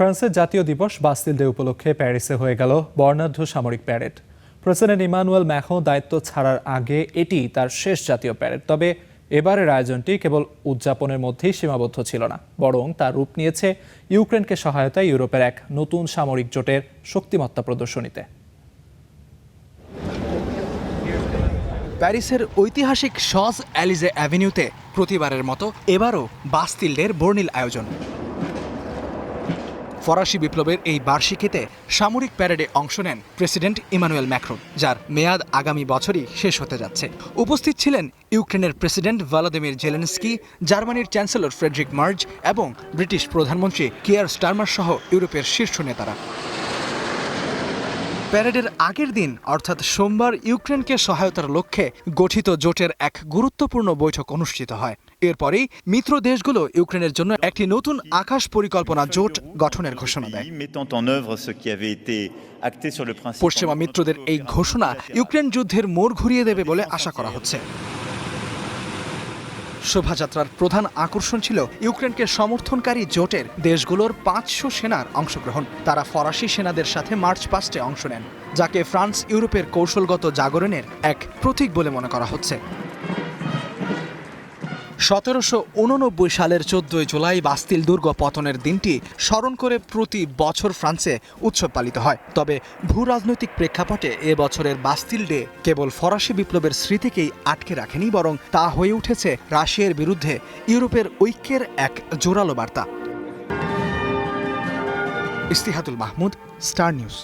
ফ্রান্সের জাতীয় দিবস বাস্তিল ডে উপলক্ষে প্যারিসে হয়ে গেল বর্ণাঢ্য সামরিক প্যারেড। প্রেসিডেন্ট ইমানুয়েল ম্যাক্রোঁ দায়িত্ব ছাড়ার আগে এটি তার শেষ জাতীয় প্যারেড। তবে এবারের আয়োজনটি কেবল উদযাপনের মধ্যেই সীমাবদ্ধ ছিল না, বরং তার রূপ নিয়েছে ইউক্রেনকে সহায়তায় ইউরোপের এক নতুন সামরিক জোটের শক্তিমত্তা প্রদর্শনীতে। প্যারিসের ঐতিহাসিক শজ এলিজে অ্যাভিনিউতে প্রতিবারের মতো এবারও বাস্তিল ডের বর্ণিল আয়োজন। ফরাসি বিপ্লবের এই বার্ষিকীতে সামরিক প্যারেডে অংশ নেন প্রেসিডেন্ট ইমানুয়েল ম্যাক্রোঁ, যার মেয়াদ আগামী বছরই শেষ হতে যাচ্ছে। উপস্থিত ছিলেন ইউক্রেনের প্রেসিডেন্ট ভলোদিমির জেলেনস্কি, জার্মানির চ্যান্সেলর ফ্রেডরিক মার্জ এবং ব্রিটিশ প্রধানমন্ত্রী কিয়ার স্টারমার সহ ইউরোপের শীর্ষ নেতারা। প্যারেডের আগের দিন অর্থাৎ সোমবার ইউক্রেনকে সহায়তার লক্ষ্যে গঠিত জোটের এক গুরুত্বপূর্ণ বৈঠক অনুষ্ঠিত হয়। এরপরেই মিত্র দেশগুলো ইউক্রেনের জন্য একটি নতুন আকাশ পরিকল্পনা জোট গঠনের ঘোষণা দেয়। পশ্চিমা মিত্রদের এই ঘোষণা ইউক্রেন যুদ্ধের মোড় ঘুরিয়ে দেবে বলে আশা করা হচ্ছে। শোভাযাত্রার প্রধান আকর্ষণ ছিল ইউক্রেনকে সমর্থনকারী জোটের দেশগুলোর 500 সেনার অংশগ্রহণ। তারা ফরাসি সেনাদের সাথে মার্চ পাস্টে অংশ নেন, যাকে ফ্রান্স ইউরোপের কৌশলগত জাগরণের এক প্রতীক বলে মনে করা হচ্ছে। 1789 সালের 14 জুলাই বাস্তিল দুর্গ পতনের দিনটি স্মরণ করে প্রতি বছর ফ্রান্সে উৎসব পালিত হয়। তবে ভূ রাজনৈতিক প্রেক্ষাপটে এ বছরের বাস্তিল ডে কেবল ফরাসি বিপ্লবের স্মৃতিকেই আটকে রাখেনি, বরং তা হয়ে উঠেছে রাশিয়ার বিরুদ্ধে ইউরোপের ঐক্যের এক জোরালো বার্তা। ইস্তিহাতুল মাহমুদ, স্টার নিউজ।